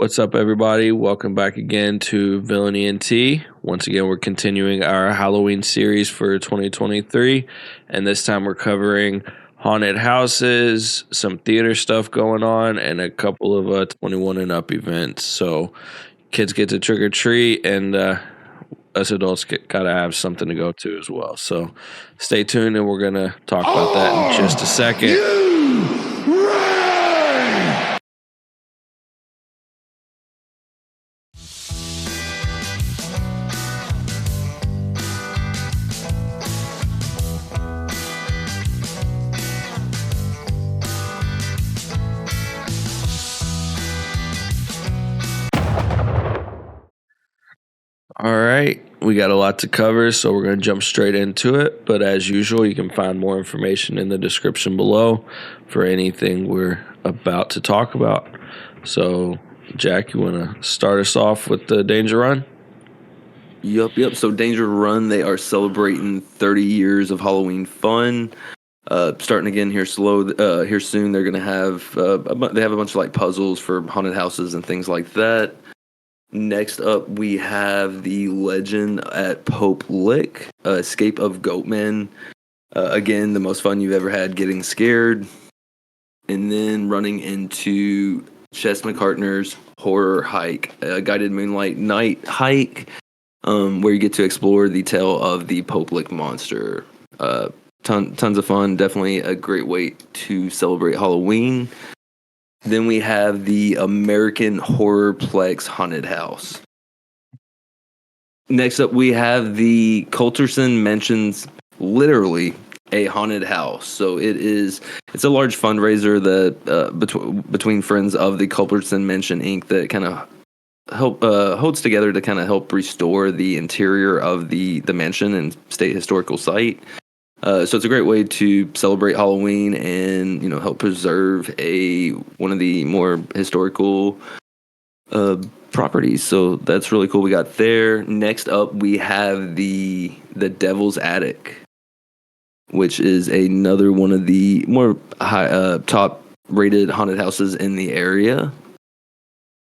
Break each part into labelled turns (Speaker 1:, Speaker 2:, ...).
Speaker 1: What's up, everybody? Welcome back again to Villainy and Tea. Once again, we're continuing our Halloween series for 2023, and this time we're covering haunted houses, some theater stuff going on, and a couple of 21 and up events. So, kids get to trick or treat, and us adults gotta have something to go to as well. So, stay tuned, and we're gonna talk about that in just a second. All right, we got a lot to cover, so we're going to jump straight into it. But as usual, you can find more information in the description below for anything we're about to talk about. So, Jack, you want to start us off with the Danger Run?
Speaker 2: Yup. So Danger Run, they are celebrating 30 years of Halloween fun. Starting again here here soon. They're gonna have they have a bunch of like puzzles for haunted houses and things like that. Next up, we have the Legend at Pope Lick, Escape of Goatman. Again, the most fun you've ever had getting scared. And then running into Chess McCartner's Horror Hike, a guided moonlight night hike, where you get to explore the tale of the Pope Lick monster. Tons of fun. Definitely a great way to celebrate Halloween. Then we have the American Horrorplex Haunted House. Next up, we have the Culterson Mansions, literally a haunted house. So it's a large fundraiser that between friends of the Culbertson Mansion Inc. that kind of holds together to kind of help restore the interior of the mansion and state historical site. So it's a great way to celebrate Halloween and help preserve one of the more historical properties. So that's really cool. We got there. Next up, we have the Devil's Attic, which is another one of the more top rated haunted houses in the area.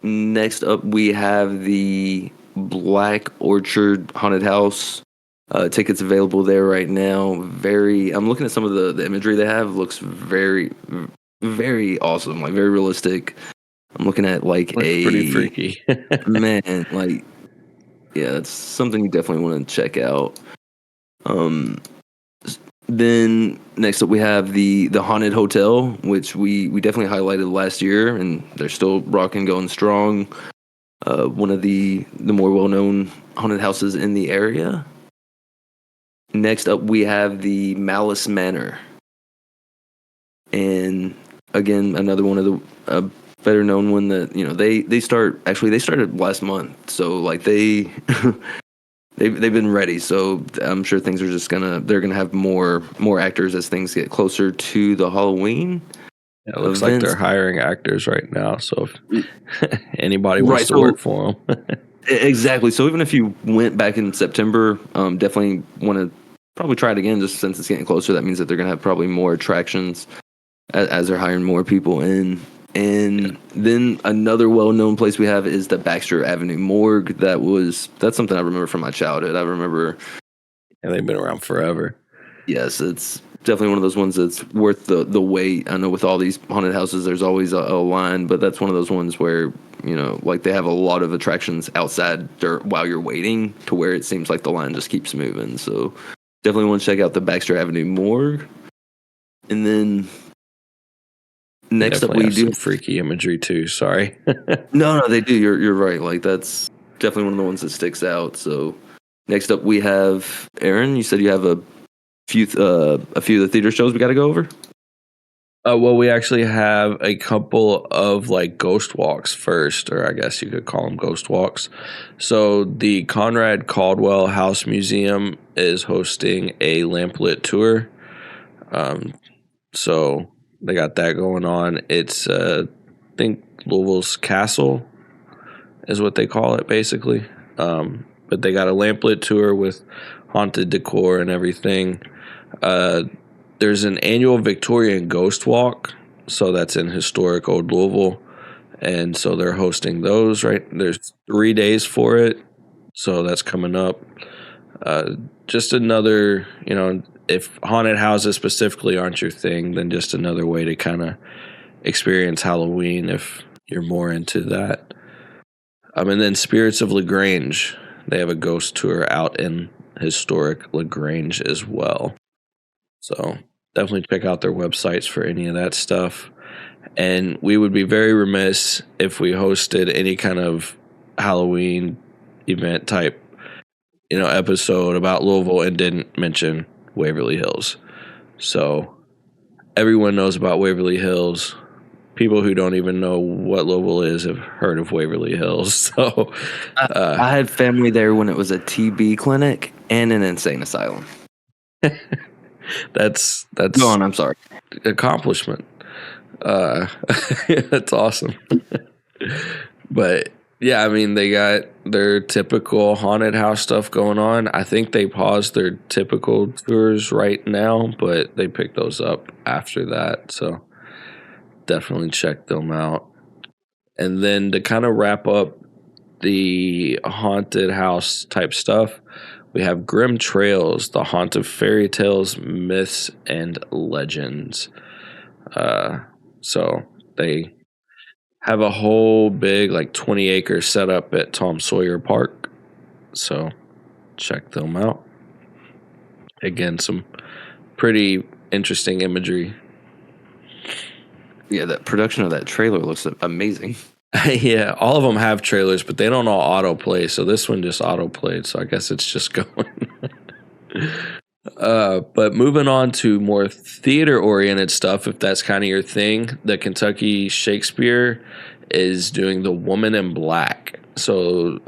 Speaker 2: Next up, we have the Black Orchard Haunted House. Tickets available there right now. I'm looking at some of the imagery they have. Looks very, very awesome. Like very realistic. I'm looking at
Speaker 1: Pretty freaky.
Speaker 2: Man, it's something you definitely want to check out. Then next up we have the Haunted Hotel, which we definitely highlighted last year, and they're still rocking, going strong. One of the more well-known haunted houses in the area. Next up, we have the Malice Manor. And again, another one of the better known one that, they started last month. So they've been ready. So I'm sure things are they're going to have more actors as things get closer to the Halloween.
Speaker 1: It looks like they're hiring actors right now. So if anybody wants to work for them.
Speaker 2: Exactly. So even if you went back in September, definitely want to probably try it again, just since it's getting closer. That means that they're going to have probably more attractions as they're hiring more people in. And then another well-known place we have is the Baxter Avenue Morgue. That's something I remember from my childhood. I remember.
Speaker 1: Yeah, they've been around forever.
Speaker 2: Yes, it's definitely one of those ones that's worth the wait. I know with all these haunted houses, there's always a line, but that's one of those ones where, they have a lot of attractions outside while you're waiting, to where it seems like the line just keeps moving. So definitely want to check out the Baxter Avenue Morgue. And then next up, we do
Speaker 1: some freaky imagery too. Sorry.
Speaker 2: No, they do. You're right. That's definitely one of the ones that sticks out. So next up, we have Aaron. You said you have a few of the theater shows we got to go over.
Speaker 1: Well, we actually have a couple of ghost walks first, or I guess you could call them ghost walks. So the Conrad Caldwell House Museum is hosting a lamplit tour. So they got that going on. It's I think Louisville's Castle is what they call it, basically. But they got a lamplit tour with haunted decor and everything. There's an annual Victorian Ghost Walk, so that's in historic Old Louisville, and so they're hosting those. Right, there's 3 days for it, so that's coming up. Just another, if haunted houses specifically aren't your thing, then just another way to kind of experience Halloween if you're more into that. And then Spirits of LaGrange, they have a ghost tour out in historic LaGrange as well. So definitely check out their websites for any of that stuff. And we would be very remiss if we hosted any kind of Halloween event type, episode about Louisville and didn't mention Waverly Hills. So everyone knows about Waverly Hills. People who don't even know what Louisville is have heard of Waverly Hills. So
Speaker 2: I had family there when it was a TB clinic and an insane asylum.
Speaker 1: that's
Speaker 2: Go on, I'm sorry.
Speaker 1: Accomplishment. That's awesome. But yeah, they got their typical haunted house stuff going on. I think they paused their typical tours right now, but they picked those up after that. So definitely check them out. And then to kind of wrap up the haunted house type stuff, we have Grim Trails, the haunt of fairy tales, myths, and legends. So they have a whole big 20-acre setup at Tom Sawyer Park. So check them out. Again, some pretty interesting imagery.
Speaker 2: Yeah, that production of that trailer looks amazing.
Speaker 1: Yeah, all of them have trailers, but they don't all autoplay. So this one just autoplayed. So I guess it's just going. But moving on to more theater-oriented stuff, if that's kind of your thing, the Kentucky Shakespeare is doing The Woman in Black. So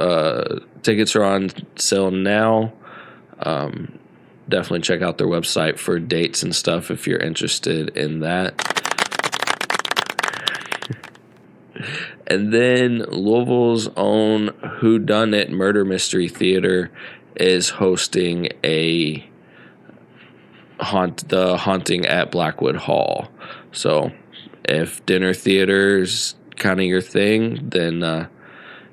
Speaker 1: tickets are on sale now. Definitely check out their website for dates and stuff if you're interested in that. And then Louisville's own Whodunit Murder Mystery Theater is hosting the Haunting at Blackwood Hall. So if dinner theater is kind of your thing, then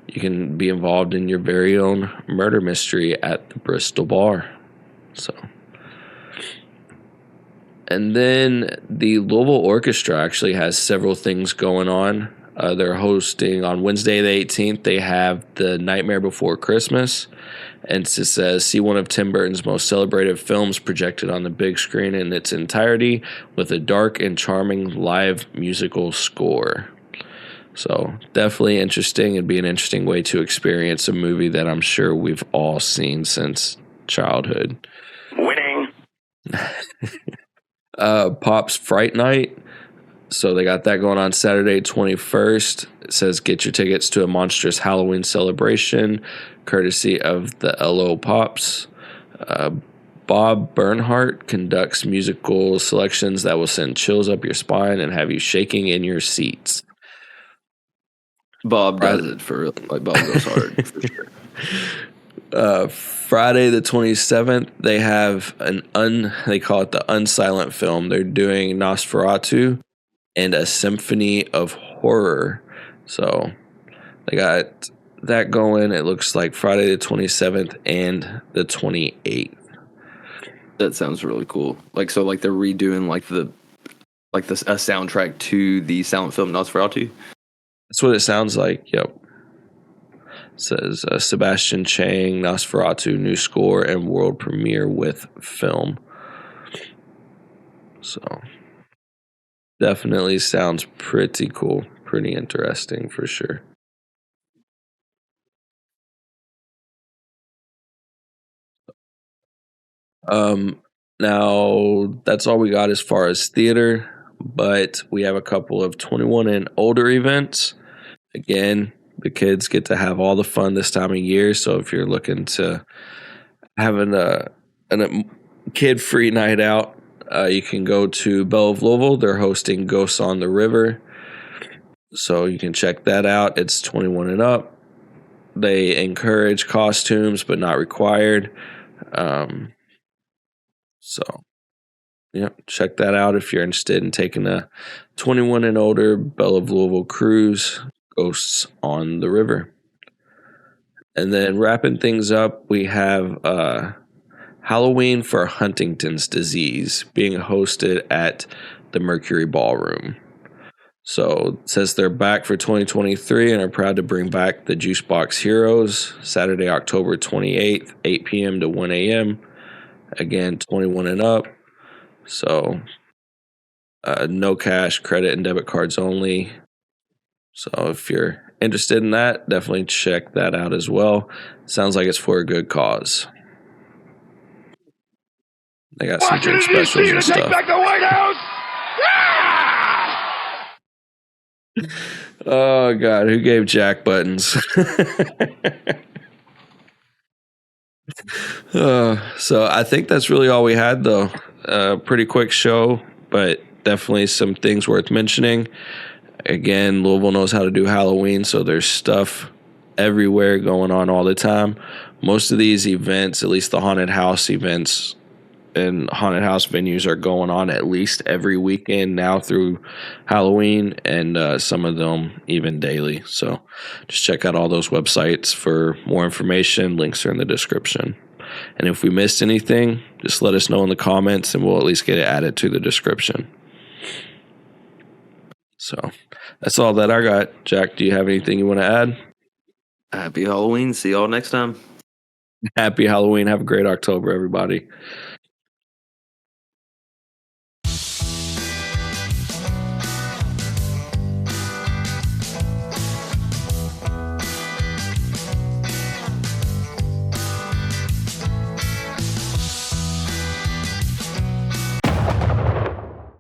Speaker 1: you can be involved in your very own murder mystery at the Bristol Bar. So, and then the Louisville Orchestra actually has several things going on. They're hosting on Wednesday the 18th. They have The Nightmare Before Christmas. And it says, see one of Tim Burton's most celebrated films projected on the big screen in its entirety with a dark and charming live musical score. So definitely interesting. It'd be an interesting way to experience a movie that I'm sure we've all seen since childhood.
Speaker 3: Winning.
Speaker 1: Pop's Fright Night. So they got that going on Saturday 21st. It says get your tickets to a monstrous Halloween celebration, courtesy of the LO Pops. Bob Bernhardt conducts musical selections that will send chills up your spine and have you shaking in your seats.
Speaker 2: Bob does it for real. Bob goes hard for sure.
Speaker 1: Friday the 27th, they have they call it the Unsilent Film. They're doing Nosferatu and a Symphony of Horror. So they got that going. It looks like Friday the 27th and the 28th.
Speaker 2: That sounds really cool. So they're redoing a soundtrack to the silent film Nosferatu.
Speaker 1: That's what it sounds like. Yep. It says Sebastian Chang, Nosferatu, new score and world premiere with film. So definitely sounds pretty cool, pretty interesting for sure. Now that's all we got as far as theater, but we have a couple of 21 and older events. Again, the kids get to have all the fun this time of year. So if you're looking to having a kid-free night out, you can go to Belle of Louisville. They're hosting Ghosts on the River. So you can check that out. It's 21 and up. They encourage costumes, but not required. So, yeah, check that out if you're interested in taking a 21 and older Belle of Louisville cruise. Ghosts on the River. And then wrapping things up, we have Halloween for Huntington's disease being hosted at the Mercury Ballroom. So it says they're back for 2023 and are proud to bring back the Juicebox Heroes Saturday, October 28th, 8 p.m. to 1 a.m. Again, 21 and up. So no cash, credit, and debit cards only. So if you're interested in that, definitely check that out as well. Sounds like it's for a good cause. They got some drink specials and stuff. Take back the White House! Oh God, who gave Jack buttons? So I think that's really all we had, though. Pretty quick show, but definitely some things worth mentioning. Again, Louisville knows how to do Halloween, so there's stuff everywhere going on all the time. Most of these events, at least the haunted house events and haunted house venues, are going on at least every weekend now through Halloween, and some of them even daily. So just check out all those websites for more information. Links are in the description. And if we missed anything, just let us know in the comments and we'll at least get it added to the description. So that's all that I got. Jack, do you have anything you want to add?
Speaker 2: Happy Halloween. See y'all next time.
Speaker 1: Happy Halloween. Have a great October, everybody.